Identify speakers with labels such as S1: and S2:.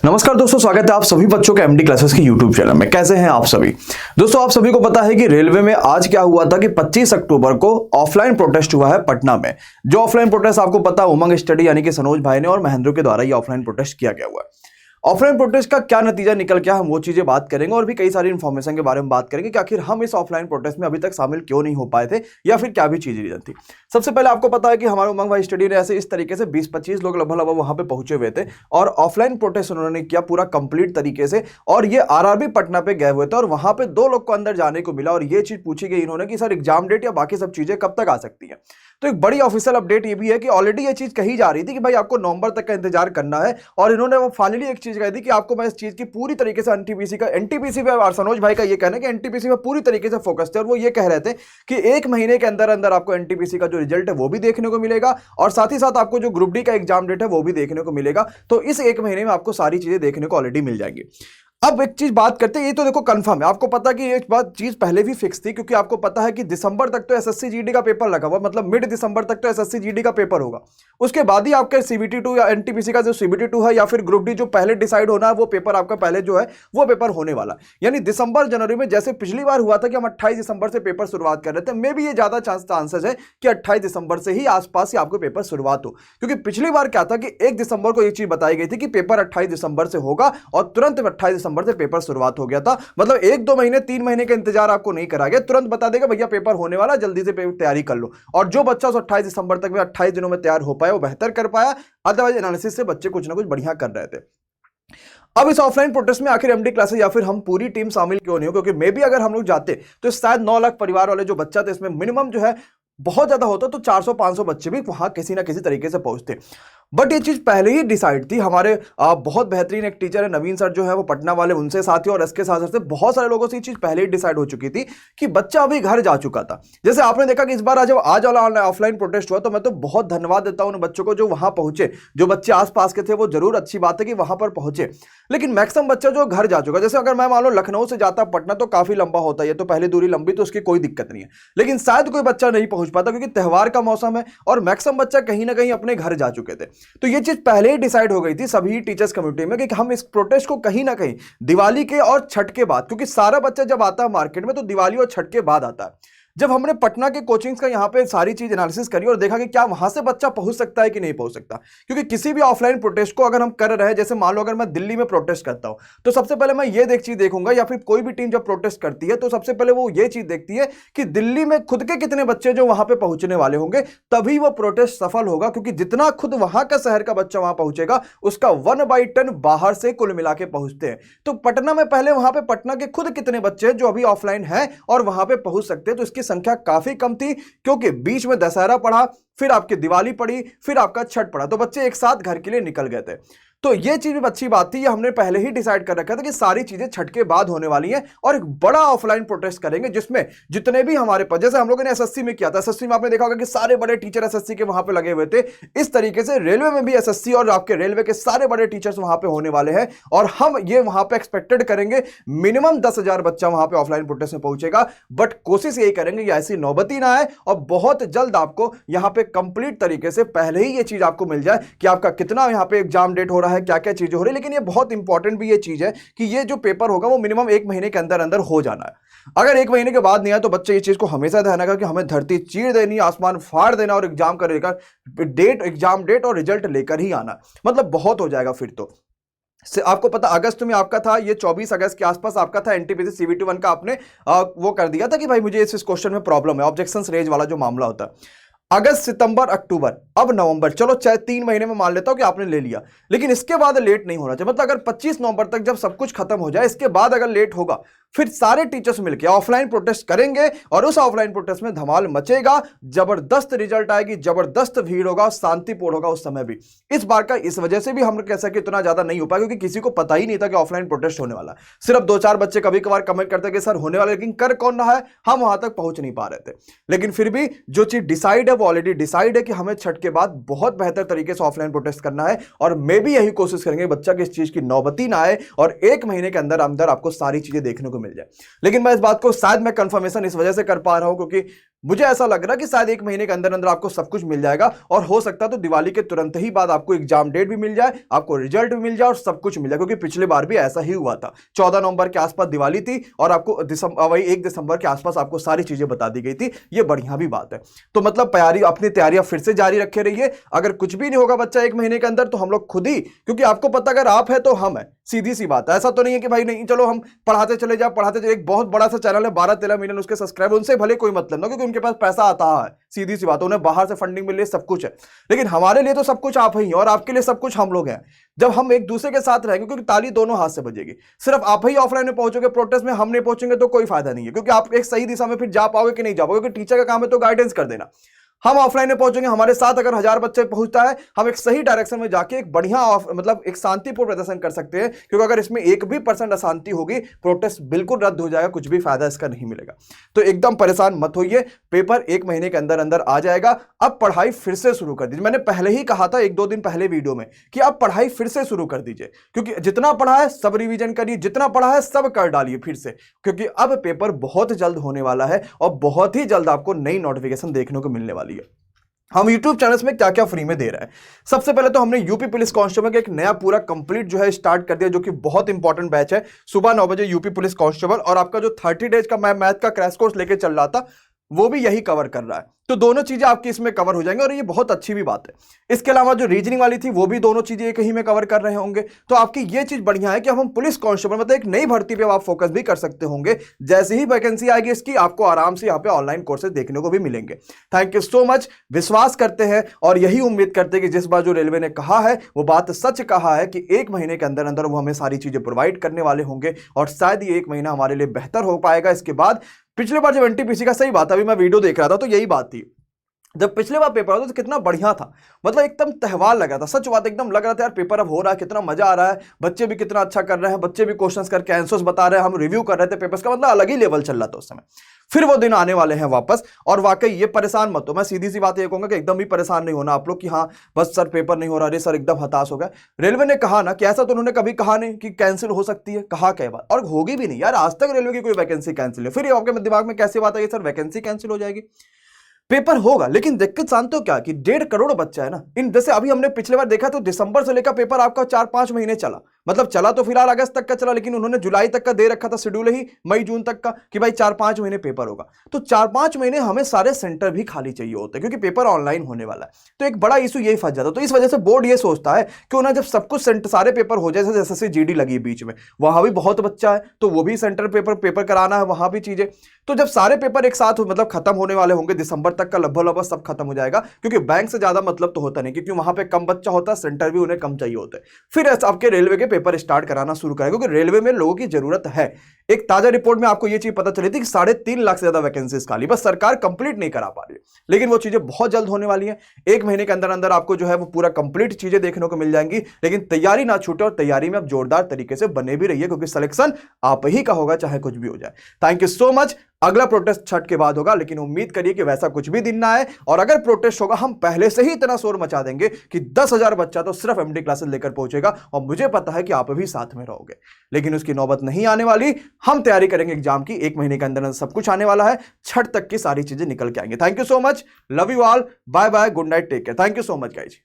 S1: नमस्कार दोस्तों, स्वागत है आप सभी बच्चों के एमडी क्लासेस के यूट्यूब चैनल में। कैसे हैं आप सभी दोस्तों? आप सभी को पता है कि रेलवे में आज क्या हुआ था कि 25 अक्टूबर को ऑफलाइन प्रोटेस्ट हुआ है पटना में। जो ऑफलाइन प्रोटेस्ट आपको पता है, उमंग स्टडी यानी कि सनोज भाई ने और महेंद्र के द्वारा ये ऑफलाइन प्रोटेस्ट किया गया हुआ है। ऑफलाइन प्रोटेस्ट का क्या नतीजा निकल के, हम वो चीजें बात करेंगे और भी कई सारी इंफॉर्मेशन के बारे में बात करेंगे कि आखिर हम इस ऑफलाइन प्रोटेस्ट में अभी तक शामिल क्यों नहीं हो पाए थे या फिर क्या भी चीज रीजन थी। सबसे पहले आपको पता है कि हमारे उमंग भाई स्टडी ने ऐसे इस तरीके से 20-25 लोग लगभग वहां पे पहुंचे हुए थे और ऑफलाइन प्रोटेस्ट उन्होंने किया पूरा कंप्लीट तरीके से। और ये आरआरबी पटना पे गए हुए थे और वहां पे 2 लोग को अंदर जाने को मिला और ये चीज पूछी गई इन्होंने कि सर एग्जाम डेट या बाकी सब चीजें कब तक आ सकती है। तो एक बड़ी ऑफिशियल अपडेट ये भी है कि ऑलरेडी ये चीज कही जा रही थी कि भाई आपको नवंबर तक का इंतजार करना है और इन्होंने वो फाइनली एक चीज कही थी कि आपको मैं इस चीज की पूरी तरीके से एनटीपीसी पे सनोज भाई का ये कहना है कि एनटीपीसी पे पूरी तरीके से फोकस थे और वो ये कह रहे थे कि 1 महीने के अंदर अंदर आपको एनटीपीसी का जो रिजल्ट है वो भी देखने को मिलेगा और साथ ही साथ आपको जो ग्रुप डी का एग्जाम डेट है वो भी देखने को मिलेगा। तो इस 1 महीने में आपको सारी चीजें देखने को ऑलरेडी मिल जाएंगी। अब एक चीज बात करते हैं, ये तो देखो कंफर्म है, आपको पता कि ये बात चीज पहले भी फिक्स थी क्योंकि आपको पता है कि दिसंबर तक तो एसएससी जीडी का पेपर लगा हुआ, मतलब मिड दिसंबर तक तो एसएससी जीडी का पेपर होगा। उसके बाद ही आपका सीबीटी 2 या एनटीपीसी का जो सीबीटी 2 है या फिर ग्रुप डी जो पहले डिसाइड होना है वो पेपर आपका पहले जो है वो पेपर होने वाला। यानी दिसंबर जनवरी में जैसे पिछली बार हुआ था कि हम 28 दिसंबर से पेपर शुरुआत कर रहे थे, मे भी ये ज्यादा चांसेस है कि 28 दिसंबर से ही आसपास ही आपको पेपर शुरुआत हो। क्योंकि पिछली बार क्या था कि 1 दिसंबर को ये चीज बताई गई थी कि पेपर 28 दिसंबर से होगा और तुरंत 28 दिसंबर से पेपर शुरुआत हो गया था। मतलब 1-2 महीने 3 महीने का इंतजार आपको नहीं करा गया, तुरंत बता देगा भैया पेपर होने वाला, जल्दी से तैयारी कर लो। और जो बच्चा उस 28 दिसंबर तक में 28 दिनों में तैयार हो पाया वो बेहतर कर पाया, अदरवाइज एनालिसिस से बच्चे कुछ ना कुछ बढ़िया कर रहे थे। अब इस ऑफलाइन प्रोटेस्ट में आखिर एमडी क्लासेस या फिर हम पूरी टीम शामिल क्यों नहीं हो? क्योंकि मे भी अगर हम लोग जाते तो शायद 9 लाख परिवार वाले जो बच्चा थे इसमें मिनिमम जो है बहुत ज्यादा होता तो 400-500 बच्चे भी वहां किसी ना किसी तरीके से पहुंचते। बट ये चीज पहले ही डिसाइड थी। हमारे बहुत बेहतरीन एक टीचर है नवीन सर जो है वो पटना वाले, उनसे साथी और इसके साथ साथ बहुत सारे लोगों से ये चीज पहले ही डिसाइड हो चुकी थी कि बच्चा अभी घर जा चुका था। जैसे आपने देखा कि इस बार जब आज वाला ऑफलाइन प्रोटेस्ट हुआ तो मैं तो बहुत धन्यवाद देता हूं उन बच्चों को जो वहां पहुंचे। जो बच्चे आसपास के थे वो जरूर अच्छी बात है कि वहां पर पहुंचे, लेकिन मैक्सिमम बच्चा जो घर जा चुका। जैसे अगर मैं मान लो लखनऊ से जाता पटना तो काफी लंबा होता है, तो पहली दूरी लंबी तो उसकी कोई दिक्कत नहीं है, लेकिन शायद कोई बच्चा नहीं पहुंच पाता क्योंकि त्योहार का मौसम है और मैक्सिमम बच्चा कहीं ना कहीं अपने घर जा चुके थे। तो ये चीज पहले ही डिसाइड हो गई थी सभी टीचर्स कम्युनिटी में कि हम इस प्रोटेस्ट को कहीं ना कहीं दिवाली के और छठ के बाद, क्योंकि सारा बच्चा जब आता है मार्केट में तो दिवाली और छठ के बाद आता है। जब हमने पटना के कोचिंग्स का यहाँ पे सारी चीज एनालिसिस करी और देखा कि क्या वहां से बच्चा पहुंच सकता है कि नहीं पहुंच सकता, क्योंकि किसी भी ऑफलाइन प्रोटेस्ट को अगर हम कर रहे हैं, जैसे मान लो अगर मैं दिल्ली में प्रोटेस्ट करता हूं तो सबसे पहले मैं ये चीज देखूंगा, या फिर कोई भी टीम जब प्रोटेस्ट करती है तो सबसे पहले वो ये चीज देखती है कि दिल्ली में खुद के कितने बच्चे जो वहां पे पहुंचने वाले होंगे, तभी वो प्रोटेस्ट सफल होगा। क्योंकि जितना खुद वहां का शहर का बच्चा वहां पहुंचेगा उसका 1/10 बाहर से कुल मिला के पहुंचते हैं। तो पटना में पहले वहां पे पटना के खुद कितने बच्चे जो अभी ऑफलाइन है और वहां पे पहुंच सकते हैं, तो इसकी संख्या काफी कम थी क्योंकि बीच में दशहरा पड़ा, फिर आपकी दिवाली पड़ी, फिर आपका छठ पड़ा, तो बच्चे एक साथ घर के लिए निकल गए थे। तो ये चीज भी अच्छी बात थी, ये हमने पहले ही डिसाइड कर रखा था कि सारी चीजें छठ के बाद होने वाली हैं और एक बड़ा ऑफलाइन प्रोटेस्ट करेंगे जिसमें जितने भी हमारे पास, जैसे हम लोगों ने एसएससी में किया था, एसएससी में आपने देखा होगा कि सारे बड़े टीचर एसएससी के वहां पे लगे हुए थे। इस तरीके से रेलवे में भी एसएससी और आपके रेलवे के सारे बड़े टीचर्स वहां पे होने वाले हैं और हम ये वहां पे एक्सपेक्टेड करेंगे मिनिमम 10,000 बच्चा वहां पे ऑफलाइन प्रोटेस्ट में पहुंचेगा। बट कोशिश यही करेंगे कि ऐसी नौबती ना आए और बहुत जल्द आपको यहां पे कंप्लीट तरीके से पहले ही ये चीज आपको मिल जाए कि आपका कितना यहां पे एग्जाम डेट हो रहा है, क्या क्या चीजें हो रही है। लेकिन ये बहुत इंपॉर्टेंट भी ये चीज है कि ये जो पेपर होगा वो मिनिमम 1 महीने के अंदर अंदर हो जाना है। अगर 1 महीने के बाद नहीं आया तो बच्चे इस चीज को हमेशा ध्यान रखा कि हमें धरती चीर देनी, आसमान फाड़ देना और एग्जाम का एग्जाम डेट और रिजल्ट लेकर ही आना, मतलब बहुत हो जाएगा फिर तो। आपको पता अगस्त में आपका था, ये 24 अगस्त के आसपास आपका था एनटीपीसी सीबीटी 1 का आपने वो कर दिया था कि भाई मुझे इस क्वेश्चन में प्रॉब्लम है, ऑब्जेक्शंस रेज वाला जो मामला होता है। अगस्त, सितंबर, अक्टूबर, अब नवंबर, चलो चाहे 3 महीने में मान लेता हूं कि आपने ले लिया, लेकिन इसके बाद लेट नहीं होना चाहिए। मतलब अगर 25 नवंबर तक जब सब कुछ खत्म हो जाए, इसके बाद अगर लेट होगा फिर सारे टीचर्स मिलकर ऑफलाइन प्रोटेस्ट करेंगे और उस ऑफलाइन प्रोटेस्ट में धमाल मचेगा, जबरदस्त रिजल्ट आएगी, जबरदस्त भीड़ होगा, शांतिपूर्ण होगा उस समय भी। इस बार का इस वजह से भी हम कह सके इतना ज्यादा नहीं हो पाया क्योंकि किसी को पता ही नहीं था कि ऑफलाइन प्रोटेस्ट होने वाला। सिर्फ 2-4 बच्चे कभी कभार कमेंट करते कि सर होने वाला, लेकिन कर कौन रहा है, हम वहां तक पहुंच नहीं पा रहे थे। लेकिन फिर भी जो चीज डिसाइड है वो ऑलरेडी डिसाइड है कि हमें छठ के बाद बहुत बेहतर तरीके से ऑफलाइन प्रोटेस्ट करना है और मैं भी यही कोशिश करेंगे बच्चा की इस चीज की नौबती ना आए और 1 महीने के अंदर अंदर आपको सारी चीजें देखने को मिल जाए। लेकिन मैं इस बात को शायद मैं कंफर्मेशन इस वजह से कर पा रहा हूं क्योंकि मुझे ऐसा लग रहा है कि शायद 1 महीने के अंदर अंदर आपको सब कुछ मिल जाएगा और हो सकता है तो दिवाली के तुरंत ही बाद आपको एग्जाम डेट भी मिल जाए, आपको रिजल्ट भी मिल जाए और सब कुछ मिल जाए, क्योंकि पिछली बार भी ऐसा ही हुआ था। 14 नवंबर के आसपास दिवाली थी और आपको वही 1 दिसंबर के आसपास आपको सारी चीजें बता दी गई थी। ये बढ़िया भी बात है। तो मतलब अपनी तैयारियां फिर से जारी रखे रहिए। अगर कुछ भी नहीं होगा बच्चा 1 महीने के अंदर तो हम लोग खुद ही, क्योंकि आपको पता अगर आप है तो हम है, सीधी सी बात है। ऐसा तो नहीं है कि भाई नहीं चलो हम पढ़ाते चले जाओ पढ़ाते चले। एक बहुत बड़ा सा चैनल है 12-13 मिलियन उसके सब्सक्राइबर, उनसे भले कोई मतलब ना, क्योंकि उनके पास पैसा आता है, सीधी सी बात है, उन्हें बाहर से फंडिंग मिल रही है, सब कुछ है। लेकिन हमारे लिए तो सब कुछ आप ही हैं और आपके लिए सब कुछ हम लोग हैं। जब हम एक दूसरे के साथ रहेंगे, क्योंकि ताली दोनों हाथ से बजेगी। सिर्फ आप ही ऑफलाइन में पहुंचोगे प्रोटेस्ट में, हम नहीं पहुंचेंगे तो कोई फायदा नहीं है, क्योंकि आप एक सही दिशा में फिर जा पाओगे कि नहीं जा पाओगे, क्योंकि टीचर का काम है तो गाइडेंस कर देना। हम ऑफलाइन में पहुंचेंगे, हमारे साथ अगर 1000 बच्चे पहुंचता है, हम एक सही डायरेक्शन में जाके एक बढ़िया मतलब एक शांतिपूर्ण प्रदर्शन कर सकते हैं। क्योंकि अगर इसमें 1% अशांति होगी, प्रोटेस्ट बिल्कुल रद्द हो जाएगा, कुछ भी फायदा इसका नहीं मिलेगा। तो एकदम परेशान मत होइए, पेपर 1 महीने के अंदर अंदर आ जाएगा। अब पढ़ाई फिर से शुरू कर दीजिए। मैंने पहले ही कहा था 1-2 दिन पहले वीडियो में कि आप पढ़ाई फिर से शुरू कर दीजिए, क्योंकि जितना पढ़ा है सब रिवीजन करिए, जितना पढ़ा है सब कर डालिए फिर से, क्योंकि अब पेपर बहुत जल्द होने वाला है और बहुत ही जल्द आपको नई नोटिफिकेशन देखने को मिलने वाली है। हम YouTube चैनल्स में क्या क्या फ्री में दे रहे हैं। सबसे पहले तो हमने यूपी पुलिस कांस्टेबल का एक नया पूरा कंप्लीट जो है स्टार्ट कर दिया, जो कि बहुत इंपॉर्टेंट बैच है। सुबह 9 बजे यूपी पुलिस कांस्टेबल, और आपका जो 30 डेज का मैथ का क्रैश कोर्स लेके चल रहा था वो भी यही कवर कर रहा है। तो दोनों चीजें आपकी इसमें कवर हो जाएंगी और ये बहुत अच्छी भी बात है। इसके अलावा जो रीजनिंग वाली थी वो भी दोनों चीजें एक ही में कवर कर रहे होंगे। तो आपकी ये चीज बढ़िया है कि हम पुलिस कांस्टेबल मतलब एक नई भर्ती पे आप फोकस भी कर सकते होंगे। जैसे ही वैकेंसी आएगी इसकी, आपको आराम से यहाँ पे ऑनलाइन कोर्सेज देखने को भी मिलेंगे। Thank you so much. विश्वास करते हैं और यही उम्मीद करते हैं कि जिस बार जो रेलवे ने कहा है वो बात सच कहा है कि 1 महीने के अंदर अंदर वो हमें सारी चीजें प्रोवाइड करने वाले होंगे और शायद ये 1 महीना हमारे लिए बेहतर हो पाएगा। इसके बाद पिछले बार जब एनटीपीसी का, सही बात है, अभी मैं वीडियो देख रहा था तो यही बात थी, जब पिछले बार पेपर होता तो कितना बढ़िया था, मतलब एकदम त्योहार लगा था। सच बात, एकदम लग रहा था यार पेपर अब हो रहा है, कितना मजा आ रहा है, बच्चे भी कितना अच्छा कर रहे हैं, बच्चे भी क्वेश्चंस करके आंसर्स बता रहे हैं, हम रिव्यू कर रहे थे पेपर्स का, मतलब अलग ही लेवल चल रहा था उस समय। फिर वो दिन आने वाले हैं वापस, और वाकई ये परेशान मत हो। मैं सीधी सी बात ये कहूंगा कि एकदम भी परेशान नहीं होना आप लोग कि हाँ बस सर पेपर नहीं हो रहा, अरे सर एकदम हताश हो गया। रेलवे ने कहा ना कि ऐसा तो उन्होंने कभी कहा नहीं कि कैंसिल हो सकती है, कहा क्या बात, और होगी भी नहीं यार। आज तक रेलवे की कोई वैकेंसी कैंसिल है, फिर आपके दिमाग में कैसी बात आई सर वैकेंसी कैंसिल हो जाएगी? पेपर होगा, लेकिन दिक्कत जानते हो क्या कि 1.5 करोड़ बच्चा है ना। इन जैसे अभी हमने पिछले बार देखा तो दिसंबर से लेकर पेपर आपका 4-5 महीने चला, मतलब चला तो फिलहाल अगस्त तक का चला, लेकिन उन्होंने जुलाई तक का दे रखा था शेड्यूल ही, मई जून तक का, कि भाई 4-5 महीने पेपर होगा। तो 4-5 महीने हमें सारे सेंटर भी खाली चाहिए होते हैं, क्योंकि पेपर ऑनलाइन होने वाला है। तो एक बड़ा इशू यही फंस जाता है। तो इस वजह से बोर्ड ये सोचता है कि उन्हें जब सब कुछ सारे पेपर हो जाए, जैसे एसएससी जीडी लगी बीच में, वहां भी बहुत बच्चा है तो वो भी सेंटर पेपर कराना है, वहां भी चीजें। तो जब सारे पेपर एक साथ मतलब खत्म होने वाले होंगे, दिसंबर तक का लगभग सब खत्म हो जाएगा, क्योंकि बैंक से ज्यादा मतलब तो होता नहीं, क्योंकि वहां पे कम बच्चा होता है, सेंटर भी उन्हें कम चाहिए होते हैं। फिर आपके रेलवे के पेपर स्टार्ट कराना शुरू करें, क्योंकि रेलवे में लोगों की जरूरत है। एक ताजा रिपोर्ट में आपको यह चीज पता चली थी कि 3.5 लाख से ज्यादा वैकेंसीज खाली, बस सरकार कंप्लीट नहीं करा पा रही है। लेकिन वो चीजें बहुत जल्द होने वाली हैं। 1 महीने के अंदर अंदर आपको जो है वो पूरा कंप्लीट चीजें देखने को मिल जाएंगी। लेकिन तैयारी ना छूटे और तैयारी में आप जोरदार तरीके से बने भी रहिए, क्योंकि सिलेक्शन आप ही का होगा चाहे कुछ भी हो जाए। Thank you so much. अगला प्रोटेस्ट छठ के बाद होगा, लेकिन उम्मीद करिए कि वैसा कुछ भी दिन ना आए। और अगर प्रोटेस्ट होगा, हम पहले से ही इतना शोर मचा देंगे कि 10,000 बच्चा तो सिर्फ एमडी क्लासेस लेकर पहुंचेगा, और मुझे पता है कि आप भी साथ में रहोगे। लेकिन उसकी नौबत नहीं आने वाली। हम तैयारी करेंगे एग्जाम की, 1 महीने के अंदर सब कुछ आने वाला है, छठ तक की सारी चीजें निकल के आएंगे। Thank you so much, love you all, bye bye, good night, take care. Thank you so much guys.